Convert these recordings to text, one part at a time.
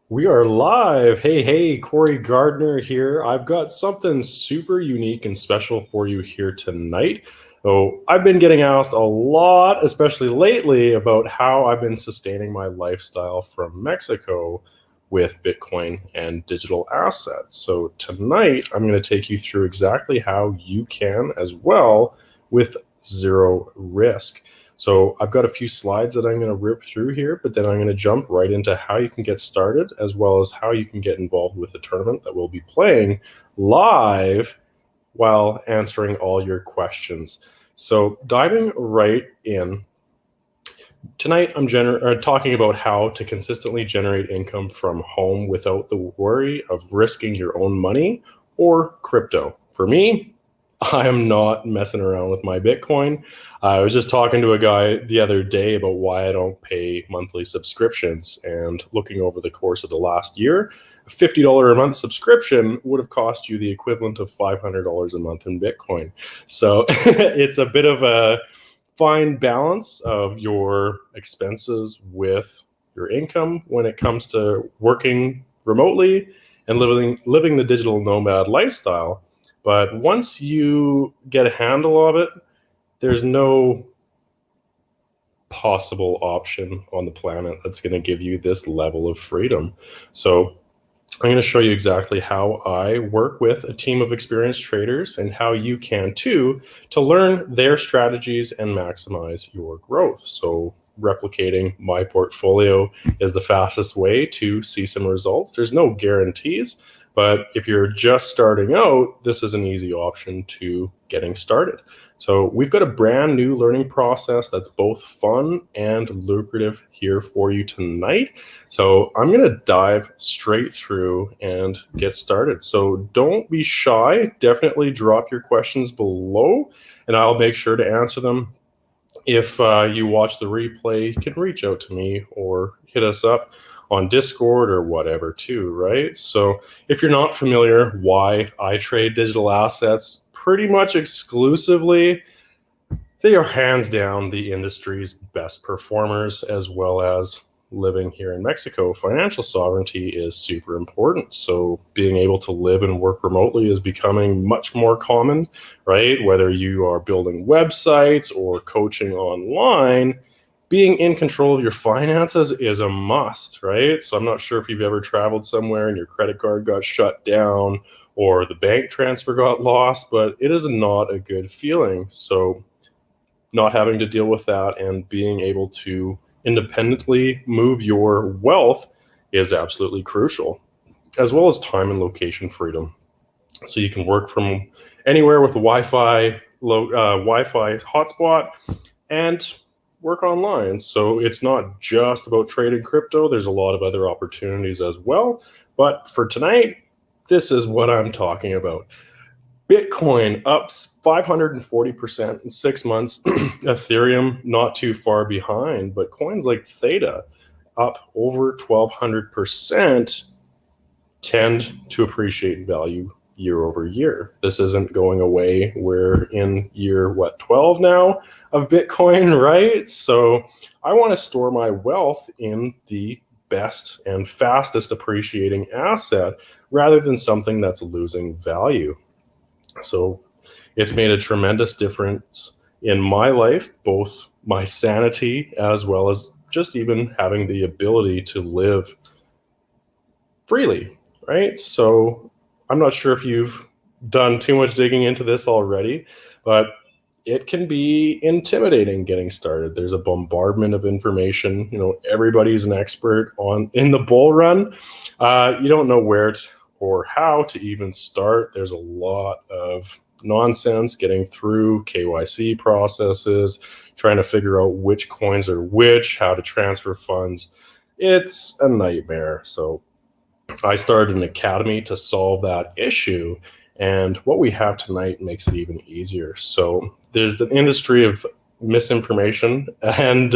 We are live. Hey, Corey Gardner here. I've got something super unique and special for you here tonight. So, I've been getting asked a lot, especially lately, about how I've been sustaining my lifestyle from Mexico with Bitcoin and digital assets. So, tonight I'm going to take you through exactly how you can as well with zero risk. So I've got a few slides that I'm going to rip through here, but then I'm going to jump right into how you can get started, as well as how you can get involved with the tournament that we'll be playing live while answering all your questions. So diving right in, tonight I'm talking about how to consistently generate income from home without the worry of risking your own money or crypto. For me, I am not messing around with my Bitcoin. I was just talking to a guy the other day about why I don't pay monthly subscriptions. And looking over the course of the last year, a $50 a month subscription would have cost you the equivalent of $500 a month in Bitcoin. So it's a bit of a fine balance of your expenses with your income when it comes to working remotely and living the digital nomad lifestyle. But once you get a handle of it, there's no possible option on the planet that's going to give you this level of freedom. So I'm going to show you exactly how I work with a team of experienced traders and how you can too to learn their strategies and maximize your growth. So replicating my portfolio is the fastest way to see some results. There's no guarantees, but if you're just starting out, this is an easy option to getting started. So we've got a brand new learning process that's both fun and lucrative here for you tonight. So I'm going to dive straight through and get started. So don't be shy. Definitely drop your questions below and I'll make sure to answer them. If you watch the replay, you can reach out to me or hit us up on Discord or whatever too, right? So if you're not familiar why I trade digital assets pretty much exclusively, they are hands down the industry's best performers, as well as living here in Mexico. Financial sovereignty is super important. So being able to live and work remotely is becoming much more common, right? Whether you are building websites or coaching online, being in control of your finances is a must, right? So I'm not sure if you've ever traveled somewhere and your credit card got shut down or the bank transfer got lost, but it is not a good feeling. So not having to deal with that and being able to independently move your wealth is absolutely crucial, as well as time and location freedom. So you can work from anywhere with a Wi-Fi hotspot and work online. So it's not just about trading crypto. There's a lot of other opportunities as well. But for tonight, this is what I'm talking about. Bitcoin up 540% in 6 months. Ethereum not too far behind, but coins like Theta up over 1,200% tend to appreciate in value year over year. This isn't going away. We're in year, 12 now of Bitcoin, right? So I want to store my wealth in the best and fastest appreciating asset rather than something that's losing value. So it's made a tremendous difference in my life, both my sanity as well as just even having the ability to live freely, right? So I'm not sure if you've done too much digging into this already, but it can be intimidating getting started. There's a bombardment of information. Everybody's an expert in the bull run. You don't know where or how to even start. There's a lot of nonsense getting through KYC processes, trying to figure out which coins are which, how to transfer funds. It's a nightmare. So I started an academy to solve that issue. And what we have tonight makes it even easier. So there's an industry of misinformation and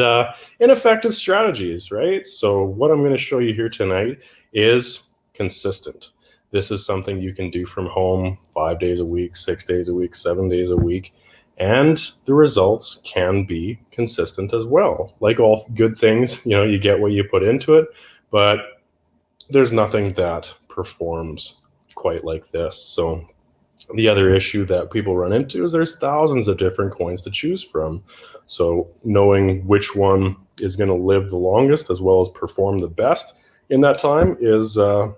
ineffective strategies, right? So what I'm going to show you here tonight is consistent. This is something you can do from home 5 days a week, 6 days a week, 7 days a week. And the results can be consistent as well. Like all good things, you get what you put into it. But there's nothing that performs quite like this. So the other issue that people run into is there's thousands of different coins to choose from. So knowing which one is going to live the longest as well as perform the best in that time is a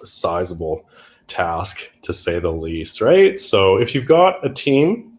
sizable task, to say the least, right? So if you've got a team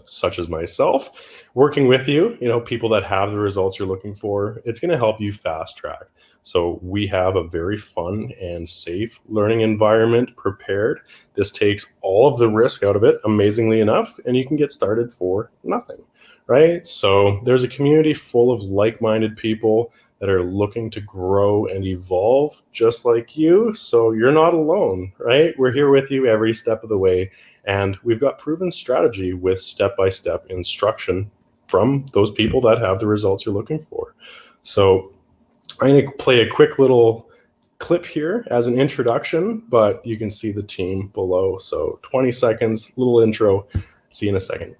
such as myself working with you, people that have the results you're looking for, it's going to help you fast track. So we have a very fun and safe learning environment prepared. This takes all of the risk out of it, amazingly enough, and you can get started for nothing, right? So there's a community full of like-minded people that are looking to grow and evolve just like you. So you're not alone, right? We're here with you every step of the way. And we've got proven strategy with step-by-step instruction from those people that have the results you're looking for. So I'm going to play a quick little clip here as an introduction, but you can see the team below. So 20 seconds, little intro. See you in a second.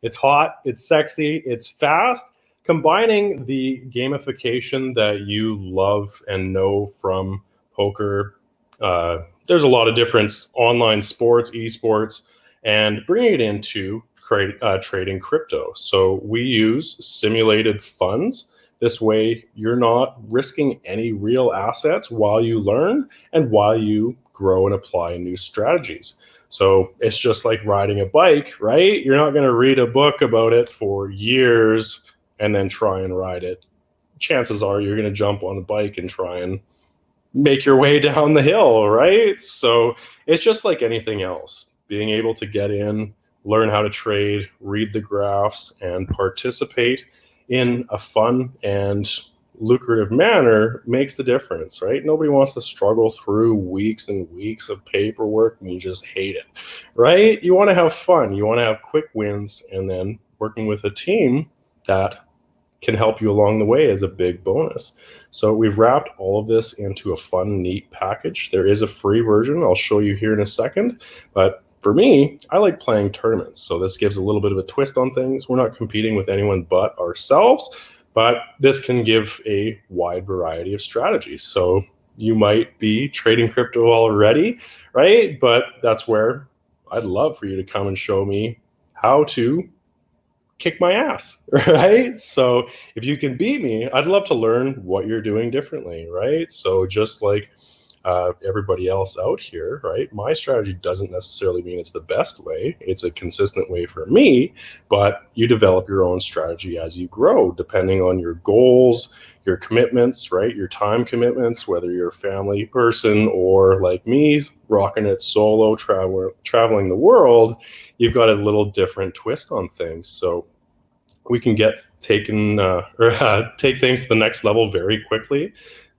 It's hot, it's sexy, it's fast, combining the gamification that you love and know from poker. There's a lot of different online sports, esports, and bringing it into trading crypto. So we use simulated funds. This way, you're not risking any real assets while you learn and while you grow and apply new strategies. So it's just like riding a bike, right? You're not going to read a book about it for years and then try and ride it. Chances are you're going to jump on a bike and try and make your way down the hill, right? So it's just like anything else. Being able to get in, learn how to trade, read the graphs, and participate in a fun and lucrative manner makes the difference, right? Nobody wants to struggle through weeks and weeks of paperwork and you just hate it, right? You want to have fun. You want to have quick wins, and then working with a team that can help you along the way is a big bonus. So we've wrapped all of this into a fun, neat package. There is a free version I'll show you here in a second, but for me, I like playing tournaments. So this gives a little bit of a twist on things. We're not competing with anyone but ourselves, but this can give a wide variety of strategies. So you might be trading crypto already, right? But that's where I'd love for you to come and show me how to kick my ass, right? So if you can beat me, I'd love to learn what you're doing differently, right? So just like everybody else out here, right? My strategy doesn't necessarily mean it's the best way. It's a consistent way for me, but you develop your own strategy as you grow, depending on your goals, your commitments, right? Your time commitments, whether you're a family person or like me, rocking it solo, traveling the world, you've got a little different twist on things. So we can take things to the next level very quickly.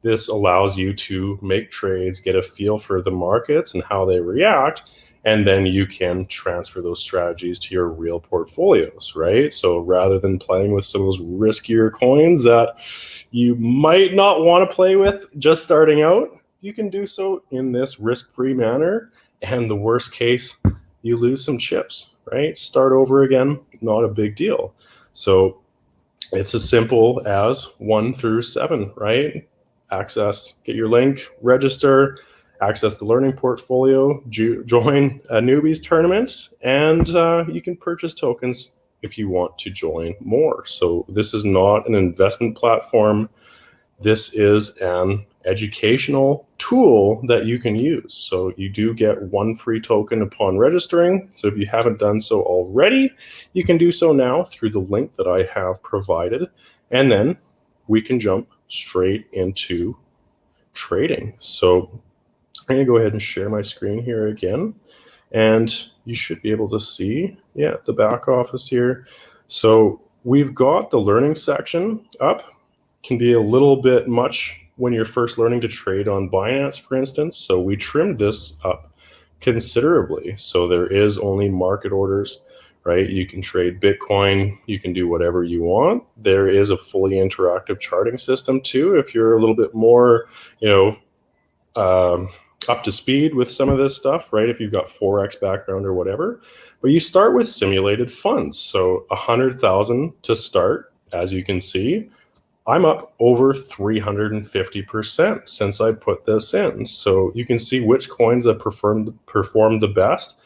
This allows you to make trades, get a feel for the markets and how they react, and then you can transfer those strategies to your real portfolios, right? So rather than playing with some of those riskier coins that you might not want to play with just starting out, you can do so in this risk-free manner. And the worst case, you lose some chips, right? Start over again, not a big deal. So it's as simple as 1 through 7, right? Get your link, register, access the learning portfolio, join a newbies tournament, and you can purchase tokens if you want to join more. So this is not an investment platform. This is an educational tool that you can use. So you do get 1 free token upon registering. So if you haven't done so already, you can do so now through the link that I have provided. And then we can jump straight into trading. So I'm going to go ahead and share my screen here again. And you should be able to see, the back office here. So we've got the learning section up. Can be a little bit much when you're first learning to trade on Binance, for instance. So we trimmed this up considerably. So there is only market orders, right? You can trade Bitcoin, you can do whatever you want. There is a fully interactive charting system too, if you're a little bit more, up to speed with some of this stuff, right? If you've got Forex background or whatever. But you start with simulated funds. So 100,000 to start, as you can see. I'm up over 350% since I put this in. So you can see which coins have performed the best.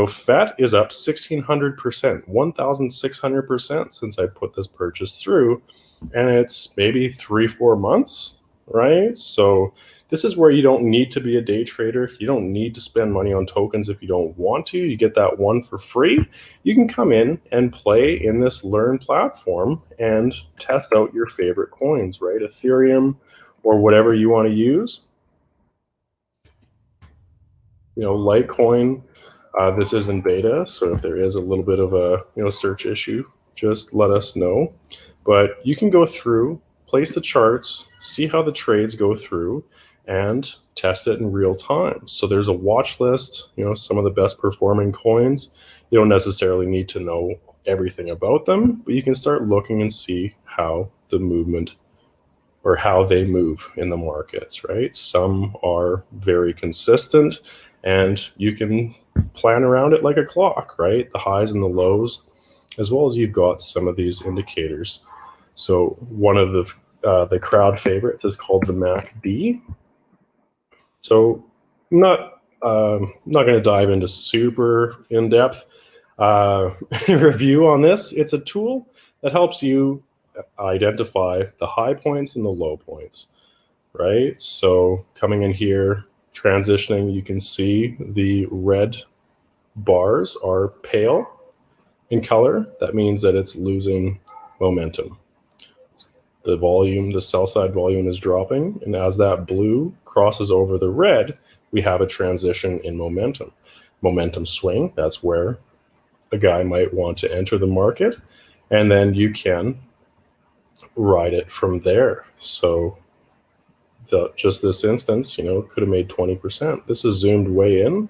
FET is up 1,600%, 1,600% since I put this purchase through. And it's maybe 3-4 months, right? So this is where you don't need to be a day trader. You don't need to spend money on tokens if you don't want to. You get that one for free. You can come in and play in this Learn platform and test out your favorite coins, right? Ethereum or whatever you want to use. Litecoin, this is in beta, so if there is a little bit of a search issue, just let us know. But you can go through, place the charts, see how the trades go through, and test it in real time. So there's a watch list, some of the best performing coins. You don't necessarily need to know everything about them, but you can start looking and see how the movement or how they move in the markets, right? Some are very consistent and you can plan around it like a clock, right? The highs and the lows, as well as you've got some of these indicators. So one of the crowd favorites is called the MACD. So I'm not going to dive into super in-depth review on this. It's a tool that helps you identify the high points and the low points, right? So coming in here, transitioning, you can see the red bars are pale in color. That means that it's losing momentum. The volume, the sell side volume is dropping. And as that blue crosses over the red, we have a transition in momentum. Momentum swing, that's where a guy might want to enter the market. And then you can ride it from there. So just this instance, could have made 20%. This is zoomed way in,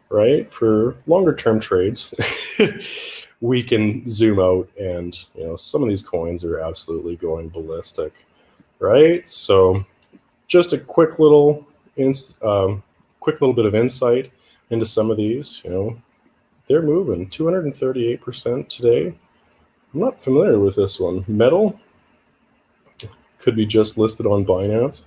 right? For longer term trades, we can zoom out and, some of these coins are absolutely going ballistic, right? So just a quick little bit of insight into some of these, they're moving 238% today. I'm not familiar with this one. Metal could be just listed on Binance.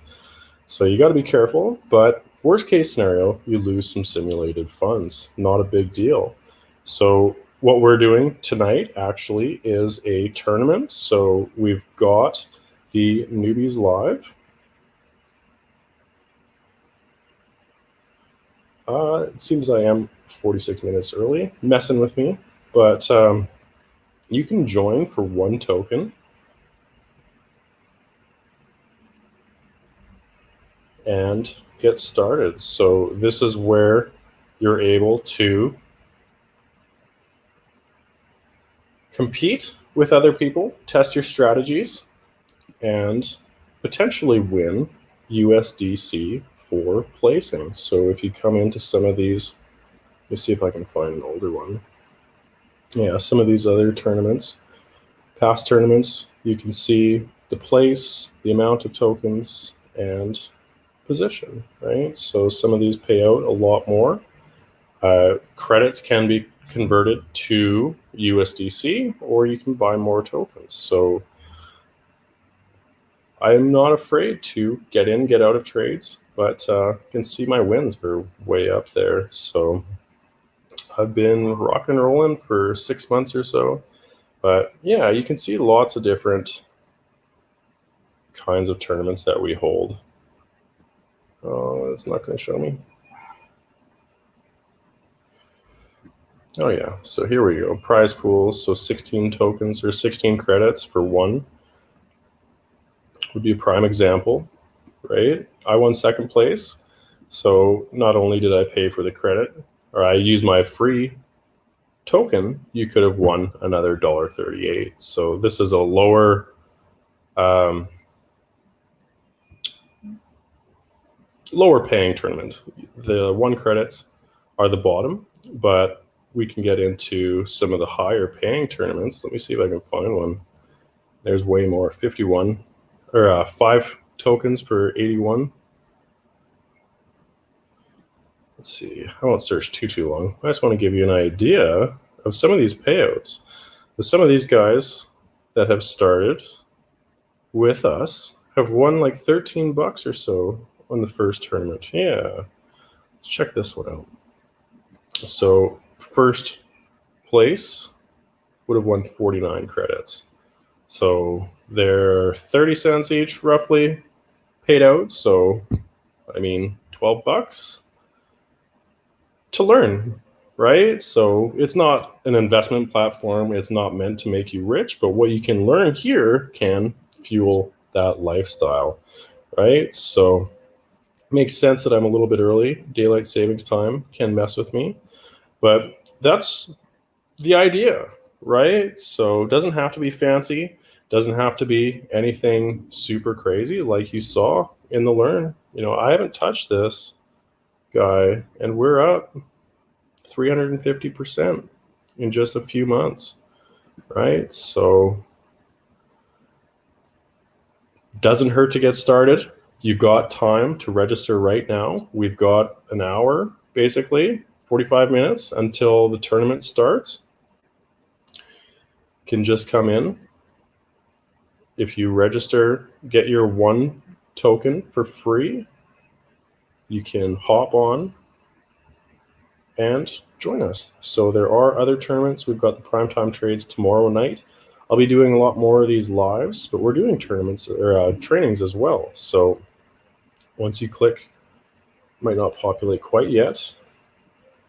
So you got to be careful, but worst case scenario, you lose some simulated funds. Not a big deal. So what we're doing tonight actually is a tournament. So we've got the newbies live. It seems I am 46 minutes early, messing with me, but you can join for 1 token. And get started. So this is where you're able to compete with other people, test your strategies, and potentially win USDC for placing. So if you come into some of these, let me see if I can find an older one. Yeah, some of these other tournaments, past tournaments, you can see the place, the amount of tokens, and position, right? So some of these pay out a lot more. Credits can be converted to USDC, or you can buy more tokens. So I'm not afraid to get in, get out of trades, but you can see my wins are way up there. So I've been rock and rolling for 6 months or so. But yeah, you can see lots of different kinds of tournaments that we hold. Oh, it's not going to show me. Oh yeah, so here we go. Prize pools, so 16 tokens or 16 credits for 1 would be a prime example, right? I won 2nd place, so not only did I pay for the credit, or I used my free token, you could have won another $1.38. So this is a lower lower paying tournament. The 1 credits are the bottom, but we can get into some of the higher paying tournaments. Let me see if I can find one. There's way more, 51, or 5 tokens for 81. Let's see, I won't search too long. I just want to give you an idea of some of these payouts. Some of these guys that have started with us have won like 13 bucks or so on the first tournament. Yeah, let's check this one out. So first place would have won 49 credits. So they're 30 cents each roughly paid out. So, I mean, 12 bucks to learn, right? So it's not an investment platform. It's not meant to make you rich, but what you can learn here can fuel that lifestyle, right? So it makes sense that I'm a little bit early. Daylight savings time can mess with me, but that's the idea, right? So it doesn't have to be fancy, doesn't have to be anything super crazy like you saw in the learn. You know, I haven't touched this guy and we're up 350% in just a few months, right? So doesn't hurt to get started. You've got time to register right now. We've got an hour, basically 45 minutes until the tournament starts. Can just come in. If you register, get your 1 token for free. You can hop on and join us. So there are other tournaments. We've got the primetime trades tomorrow night. I'll be doing a lot more of these lives, but we're doing tournaments or trainings as well. So once you click, might not populate quite yet.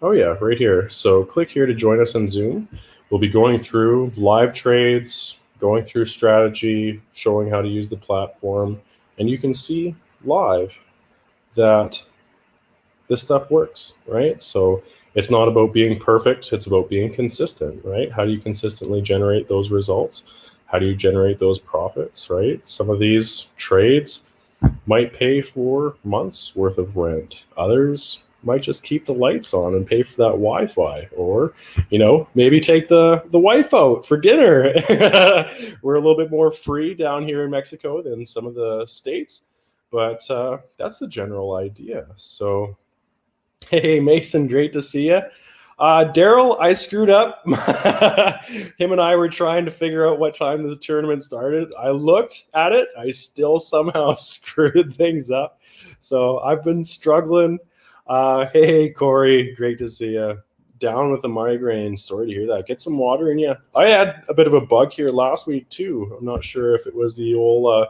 Oh yeah, right here. So click here to join us in Zoom. We'll be going through live trades, going through strategy, showing how to use the platform, and you can see live that this stuff works, right? So it's not about being perfect, it's about being consistent, right? How do you consistently generate those results? How do you generate those profits, right? Some of these trades might pay for months worth of rent. Others might just keep the lights on and pay for that Wi-Fi, or, you know, maybe take the wife out for dinner. We're a little bit more free down here in Mexico than some of the states, but that's the general idea. So, hey, Mason, great to see you. Daryl, I screwed up. Him and I were trying to figure out what time the tournament started. I looked at it. I still somehow screwed things up. So I've been struggling. Hey, Corey, great to see you. Down with the migraine. Sorry to hear that. Get some water in you. I had a bit of a bug here last week too. I'm not sure if it was the old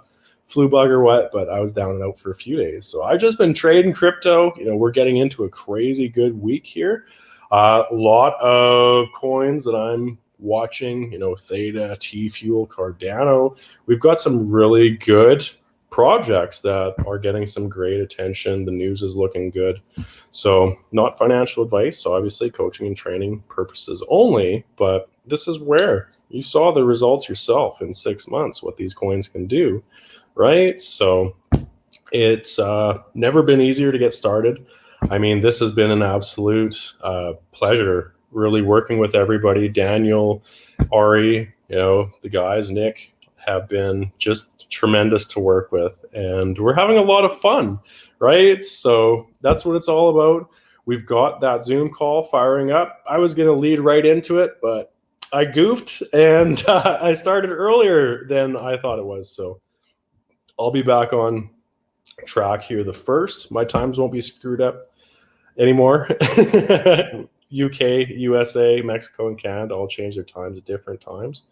flu bug or what, but I was down and out for a few days. So I've just been trading crypto. You know, we're getting into a crazy good week here. A lot of coins that I'm watching, you know, Theta, T-Fuel, Cardano. We've got some really good projects that are getting some great attention. The news is looking good. So not financial advice, obviously coaching and training purposes only, but this is where you saw the results yourself in 6 months, what these coins can do, right? So it's never been easier to get started. I mean, this has been an absolute pleasure, really working with everybody. Daniel, Ari, you know, the guys, Nick, have been just tremendous to work with. And we're having a lot of fun, right? So that's what it's all about. We've got that Zoom call firing up. I was going to lead right into it, but I goofed and I started earlier than I thought it was. So I'll be back on track here the first. My times won't be screwed up anymore. UK, USA, Mexico, and Canada all change their times at different times.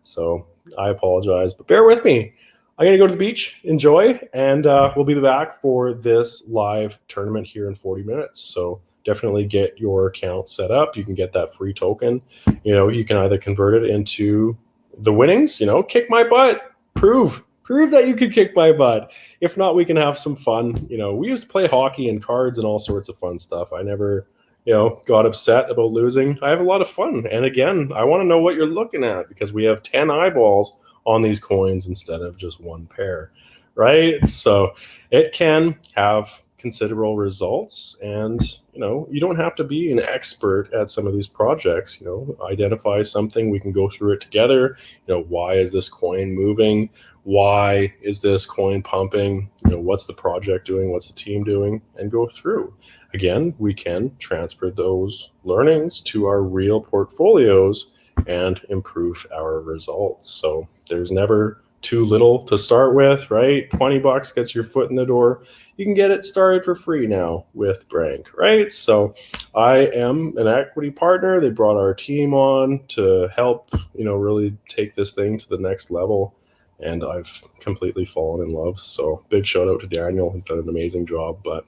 So I apologize, but bear with me. I'm going to go to the beach, enjoy, and we'll be back for this live tournament here in 40 minutes. So definitely get your account set up. You can get that free token. You know, you can either convert it into the winnings, you know, kick my butt, prove that you could kick my butt. If not, we can have some fun. You know, we used to play hockey and cards and all sorts of fun stuff. I never, you know, got upset about losing. I have a lot of fun. And again, I want to know what you're looking at because we have 10 eyeballs on these coins instead of just one pair, right? So it can have considerable results. And, you don't have to be an expert at some of these projects. Identify something, we can go through it together. Why is this coin moving? Why is this coin pumping? What's the project doing? What's the team doing? And go through. Again, we can transfer those learnings to our real portfolios and improve our results. So there's never too little to start with, right? $20 gets your foot in the door. You can get it started for free now with Brank, right? So I am an equity partner. They brought our team on to help, really take this thing to the next level. And I've completely fallen in love. So big shout out to Daniel. He's done an amazing job, but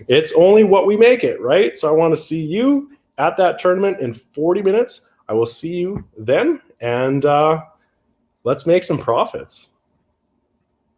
it's only what we make it, right? So I want to see you at that tournament in 40 minutes. I will see you then, and let's make some profits.